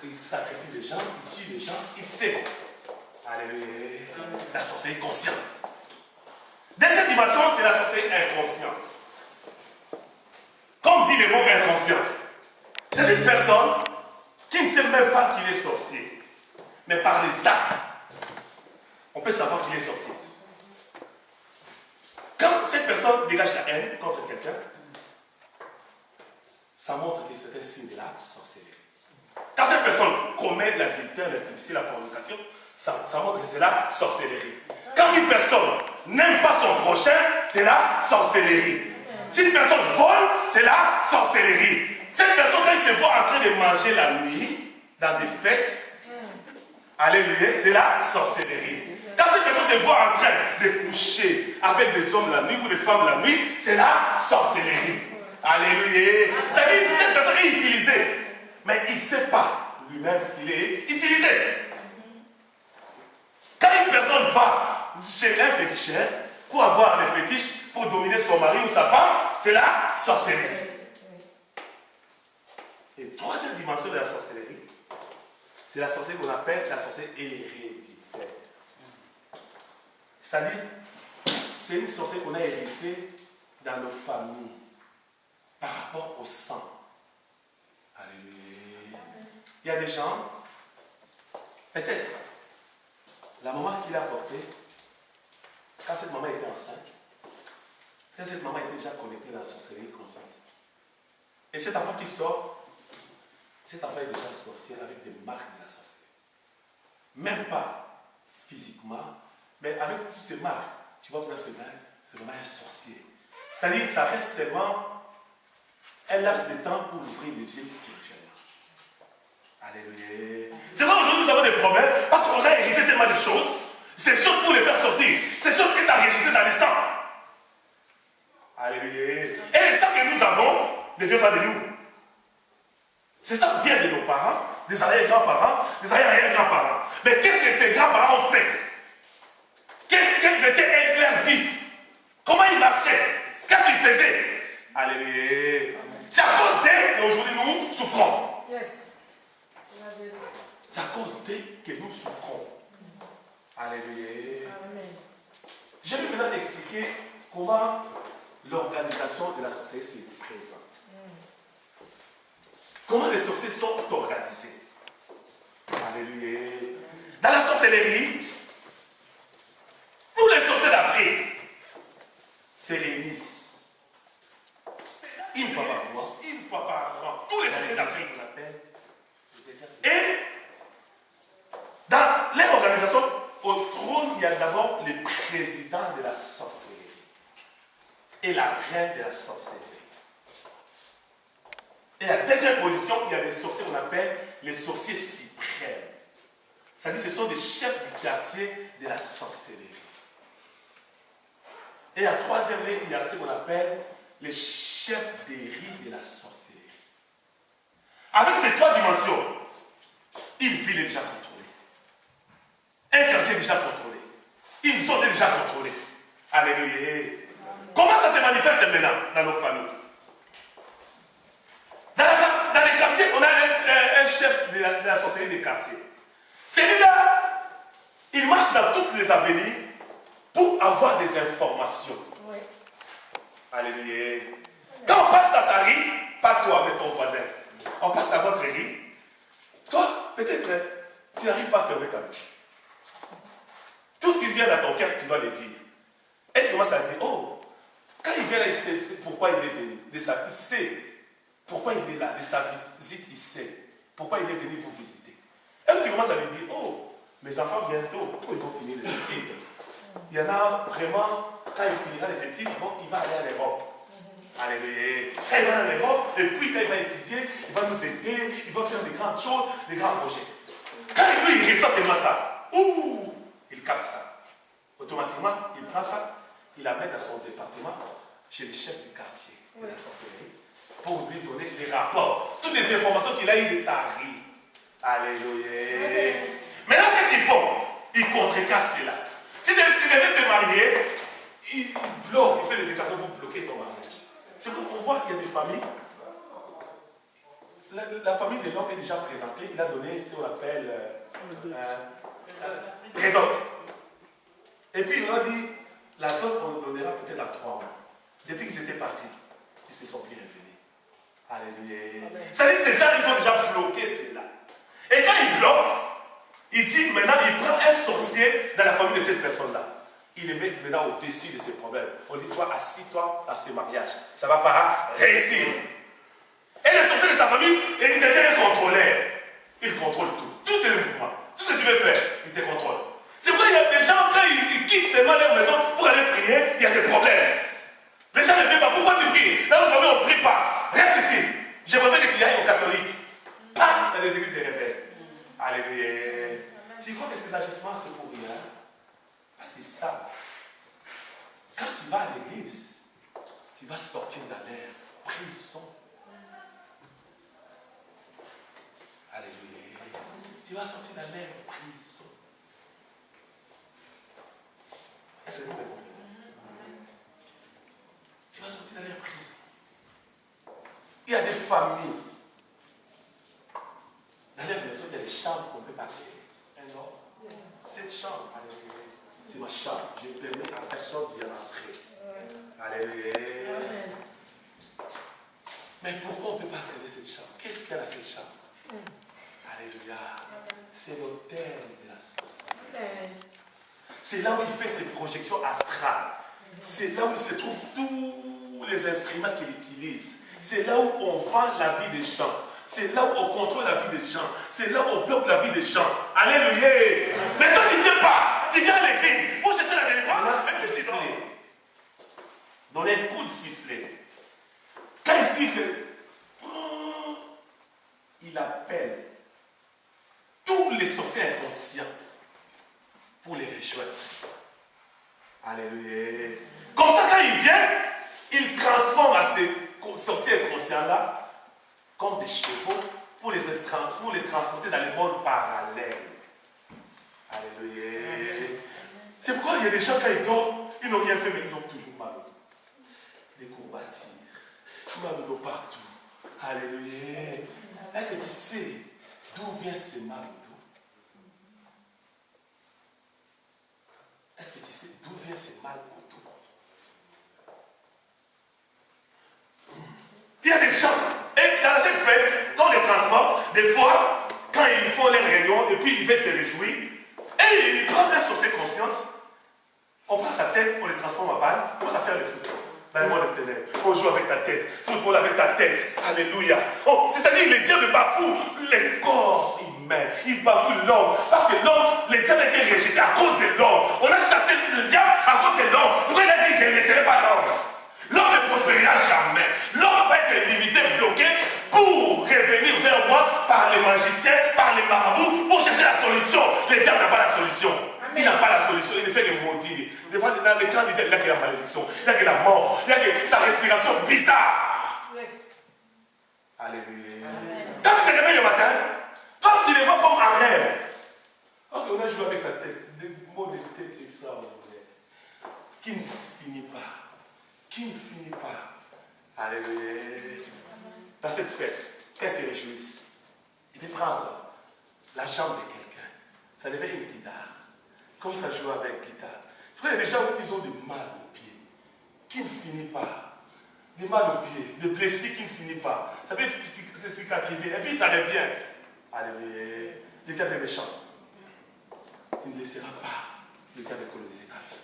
il sacrifie les gens, il tue les gens, il sait. Alléluia. La sorcellerie consciente. Deuxième dimension, c'est la sorcellerie inconsciente. Comme dit le mot inconsciente, c'est une personne qui ne sait même pas qu'il est sorcier. Mais par les actes, on peut savoir qu'il est sorcier. Quand cette personne dégage la haine contre quelqu'un, ça montre que c'est un signe de la sorcellerie. Quand cette personne commet l'adultère, l'impudicité, la fornication, ça montre que c'est la sorcellerie. Quand une personne n'aime pas son prochain, c'est la sorcellerie. Si une personne vole, c'est la sorcellerie. Cette personne, quand il se voit en train de manger la nuit, dans des fêtes, alléluia, c'est la sorcellerie. Quand cette personne se voit en train de coucher avec des hommes la nuit ou des femmes la nuit, c'est la sorcellerie. Alléluia. Ça veut dire que cette personne est utilisée. Mais il ne sait pas lui-même, il est utilisé. Quand une personne va chez un féticheur pour avoir des fétiches, pour dominer son mari ou sa femme, c'est la sorcellerie. Et troisième dimension de la sorcellerie, c'est la sorcellerie qu'on appelle la sorcellerie héréditaire. C'est-à-dire, c'est une sorcellerie qu'on a héritée dans nos familles par rapport au sang. Alléluia. Il y a des gens, peut-être, la maman qu'il a portée, quand cette maman était enceinte, quand cette maman était déjà connectée dans la sorcellerie consciente, et cet enfant qui sort, cet enfant est déjà sorcier avec des marques de la sorcellerie. Même pas physiquement, mais avec toutes ces marques, tu vois que c'est vraiment un sorcier. C'est-à-dire, ça reste seulement un laps de temps pour ouvrir les yeux spirituellement. Alléluia. C'est vrai, aujourd'hui nous avons des problèmes parce qu'on a hérité tellement de choses. Ces choses pour les faire sortir. Ces choses qui sont enregistrées dans les sangs. Alléluia. Et les sangs que nous avons ne viennent pas de nous. C'est ça qui vient de nos parents, des arrière-grands-parents, des arrière-arrière-grands-parents. Mais qu'est-ce que ces grands-parents ont fait? Quelle était leur vie? Comment ils marchaient? Qu'est-ce qu'ils faisaient? Alléluia. C'est à cause d'eux qu'aujourd'hui nous souffrons. Yes. C'est la vérité. C'est à cause d'eux que nous souffrons. Alléluia. Amen. Je vais maintenant expliquer comment l'organisation de la sorcellerie se présente. Comment les sorciers sont organisés. Alléluia. Dans la sorcellerie, tous les sorciers d'Afrique se réunissent une fois par mois, une fois par an. Tous les sorciers d'Afrique l'appellent. Et dans les organisations, au trône, il y a d'abord le président de la sorcellerie et la reine de la sorcellerie. Et à la deuxième position, il y a des sorciers qu'on appelle les sorciers suprêmes. C'est-à-dire que ce sont des chefs du quartier de la sorcellerie. Et à la troisième ligne, il y a ce qu'on appelle les chefs des rites de la sorcellerie. Avec ces trois dimensions, une ville est déjà contrôlée. Un quartier est déjà contrôlé. Une zone est déjà contrôlée. Alléluia. Comment ça se manifeste maintenant dans nos familles? Dans les quartiers, on a un chef de la sorcellerie des quartiers. Celui-là, il marche dans toutes les avenues pour avoir des informations. Oui. Alléluia. Quand on passe dans ta rue, pas toi, mais ton voisin. On passe dans votre rue. Toi, peut-être, tu n'arrives pas à fermer ta bouche. Tout ce qui vient dans ton cœur, tu dois le dire. Et tu commences à dire, oh, quand il vient là, il sait pourquoi il est venu. Il sait pourquoi il est là. De sa visite, il sait pourquoi il est venu vous visiter. Et puis tu commences à lui dire, oh, mes enfants bientôt, ils vont finir les études. Il y en a vraiment, quand il finira les études, il va aller à l'Europe. Alléluia. Quand il va aller à l'Europe, et puis quand il va étudier, il va nous aider, il va faire des grandes choses, des grands projets. Quand lui, il reçoit seulement ça, il capte ça. Automatiquement, il prend ça, il la met dans son département, chez les chefs du quartier, de la sorcellerie, pour lui donner les rapports, toutes les informations qu'il a eues de sa vie. Alléluia. Maintenant, qu'est-ce qu'ils font? Ils contrecarrent cela. Si tu devais te marier, il bloque, il fait des écarts pour bloquer ton mariage. C'est qu'on voit qu'il y a des familles. la famille de l'homme est déjà présentée. Il a donné ce qu'on appelle prédote. Et puis il a dit, la dot on le donnera peut-être à 3 mois. Depuis qu'ils étaient partis, ils se sont plus revenus. Alléluia. C'est-à-dire que ces gens, ils ont déjà bloqué cela. Et quand ils bloquent, il dit maintenant, il prend un sorcier dans la famille de cette personne-là. Il les met maintenant au-dessus de ses problèmes. On dit, toi, assis-toi dans ce mariage. Ça va pas réussir. Et le sorcier de sa famille, il devient un contrôleur. Il contrôle tout. Tout est le mouvement. Tout ce que tu veux faire, il te contrôle. C'est pourquoi il y a des gens, quand ils quittent seulement leur maison pour aller prier, il y a des problèmes. Les gens ne prient pas. Pourquoi tu pries? Dans notre famille, on ne prie pas. Reste ici. Je préfère que tu ailles aux catholiques. Pas dans les églises des rebelles. Alléluia. Tu crois que ces agissements, c'est pour rien? Parce que ça, quand tu vas à l'église, tu vas sortir dans l'air prison. Alléluia. Tu vas sortir dans l'air prison. Est-ce que vous me comprenez? Tu vas sortir dans l'air prison. Il y a des familles. Dans leur maison, il y a des chambres qu'on ne peut pas accéder. Non. Cette chambre, alléluia, c'est ma chambre. Je permets à personne d'y rentrer. Alléluia. Mais pourquoi on ne peut pas accéder à cette chambre? Qu'est-ce qu'il y a dans cette chambre? Alléluia. C'est l'autel de la sorcellerie. C'est là où il fait ses projections astrales. C'est là où se trouvent tous les instruments qu'il utilise. C'est là où on vend la vie des gens. C'est là où on contrôle la vie des gens. C'est là où on bloque la vie des gens. Alléluia. Mais toi, tu ne tiens pas. Tu viens à l'église pour chercher la délivrance. Donner un coup de sifflet. Quand il siffle, il appelle tous les sorciers inconscients pour les rejoindre. Alléluia. Comme ça, quand il vient, il transforme à ces sorciers inconscients-là comme des chevaux pour les transporter dans le monde parallèle. Alléluia. C'est pourquoi il y a des gens, quand ils dorment, ils n'ont rien fait, mais ils ont toujours mal au dos. Des courbatures, mal au dos partout. Alléluia. Est-ce que tu sais d'où vient ce mal au dos? Est-ce que tu sais d'où vient ce mal au dos? Il y a des gens, et dans cette fête, quand on les transporte, des fois, quand ils font les réunions, et puis ils veulent se réjouir, et ils prennent une sorcière consciente, on prend sa tête, on les transforme en balle, on commence à faire le football. Dans le monde des ténèbres, on joue avec ta tête, football avec ta tête, alléluia. Oh, c'est-à-dire les diables bafouent les corps humains, ils bafouent l'homme, parce que l'homme, les diables ont été rejetés à cause de l'homme. On a chassé le diable à cause de l'homme. C'est pourquoi il a dit, je ne laisserai pas l'homme. L'homme ne prospérera jamais. L'homme va être limité, bloqué pour revenir vers moi par les magiciens, par les marabouts, pour chercher la solution. Le diable n'a pas la solution. Il n'a pas la solution, il ne fait que maudire. Des fois, dans les camps du diable, il n'y a que la malédiction, il n'y a que la mort, il n'y a que sa respiration bizarre. Yes. Alléluia. Quand tu te réveilles le matin, toi tu les vois comme un rêve. Quand on a joué avec ta tête, des mots de tête extraordinaires, qui ne finit pas. Qui ne finit pas. Alléluia. Dans cette fête, qu'elles se réjouissent, il peut prendre la jambe de quelqu'un. Ça devait être une guitare. Comme ça joue avec guitare. C'est vrai, il y a des gens qui ont du mal au pied, qui ne finit pas. Des mal au pied, des blessures qui ne finissent pas. Ça peut se cicatriser et puis ça revient. Alléluia. Le diable est méchant. Tu ne laisseras pas le diable coloniser ta vie.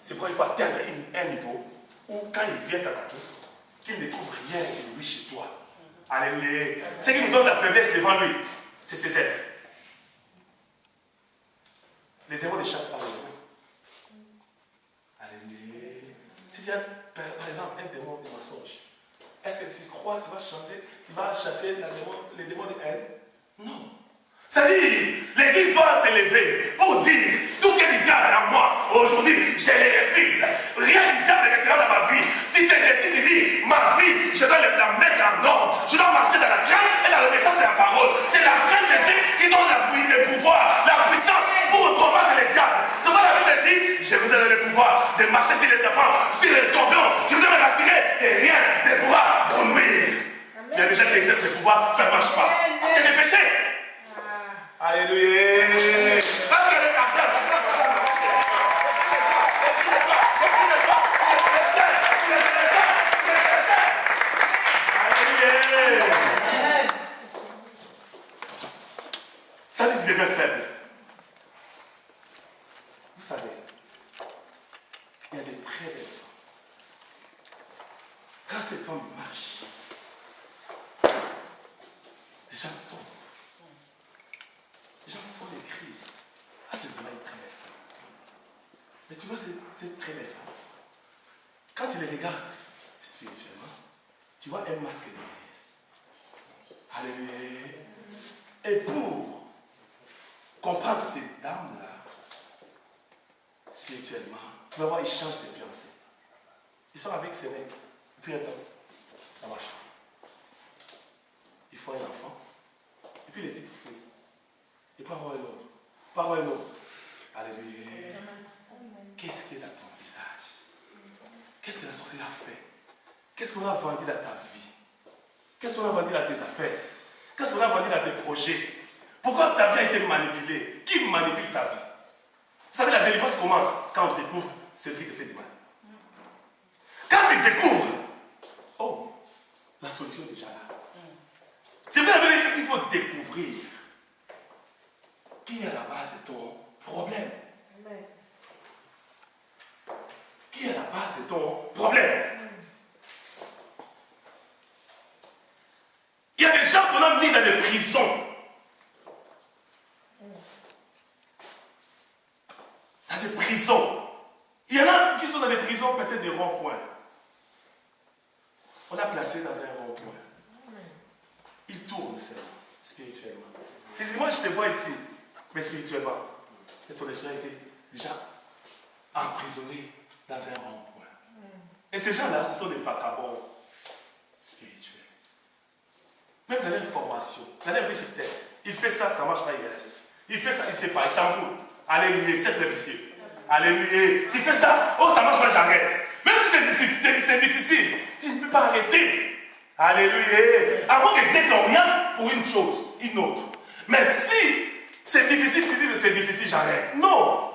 C'est pourquoi il faut atteindre un niveau où quand il vient t'attaquer, qu'il ne trouve rien de lui chez toi. Alléluia. Ce qui nous donne la faiblesse devant lui, c'est ses êtres. Les démons ne chassent pas les démons. Alléluia. Si tu as, par exemple, un démon de mensonge, est-ce que tu crois que tu vas chasser les démons de haine? Non. C'est-à-dire, l'église doit s'élever pour dire tout ce que le diable a à moi. Aujourd'hui, je les refuse. Rien du diable ne restera dans ma vie. Si tu décides de dire ma vie, je dois la mettre en ordre. Je dois marcher dans la crainte et dans l'obéissance de la parole. C'est la crainte de Dieu qui donne le pouvoir, la puissance pour combattre les diables. C'est pourquoi la Bible dit, je vous ai donné le pouvoir de marcher sur les serpents, sur les scorpions. Je vous ai rassuré que rien ne pourra vous nuire. Il y a des gens qui exercent ce pouvoir. vois, ça ne marche pas. Parce qu'il y a des péchés. Alléluia. Parce qu'il y a des ça dit qu'il devient faible. Vous savez, il y a des très belles femmes. Quand cette femme marche, les gens tombent. Les gens font des crises. Ah, c'est vraiment une très belle femme. Mais tu vois, cette très belle femme, quand tu les regardes spirituellement, tu vois un masque de vieillesse. Alléluia. Et pour comprendre ces dames-là, spirituellement, tu vas voir, ils changent de fiancé. Ils sont avec ces mecs. Puis un temps, ça marche. Ils font un enfant. Et puis les titres fouillent. Et pas avoir un autre. Pas avoir un autre. Alléluia. Qu'est-ce qu'il y a dans ton visage? Qu'est-ce que la sorcière a fait? Qu'est-ce qu'on a vendu dans ta vie? Qu'est-ce qu'on a vendu dans tes affaires? Qu'est-ce qu'on a vendu dans tes projets? Pourquoi ta vie a été manipulée? Qui manipule ta vie? Vous savez, la délivrance commence quand on découvre celui qui te fait du mal. Quand tu découvres, oh, la solution est déjà là. C'est bien qu'il faut découvrir qui est à la base de ton problème. Qui est à la base de ton problème? Il y a des gens qu'on a mis dans des prisons. Dans des prisons. Il y en a qui sont dans des prisons, peut-être des ronds-points. On l'a placé dans un rond-point. Il tourne seulement, spirituellement. Physiquement, je te vois ici, mais spirituellement, ton esprit a été déjà emprisonné dans un rond-point. Et ces gens-là, ce sont des vagabonds spirituels. Même dans leur formation, dans leur vie sur terre, il fait ça, ça marche pas, il reste. Il fait ça, il ne sait pas, il s'embrouille. Alléluia, c'est très vicieux. Alléluia. Tu fais ça, oh ça marche pas, j'arrête. Même si c'est difficile, tu ne peux pas arrêter. Alléluia. À moins que Dieu t'oriente pour une chose, une autre. Mais si c'est difficile, tu dis que c'est difficile, j'arrête. Non.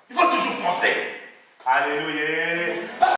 Il faut toujours foncer. Alléluia.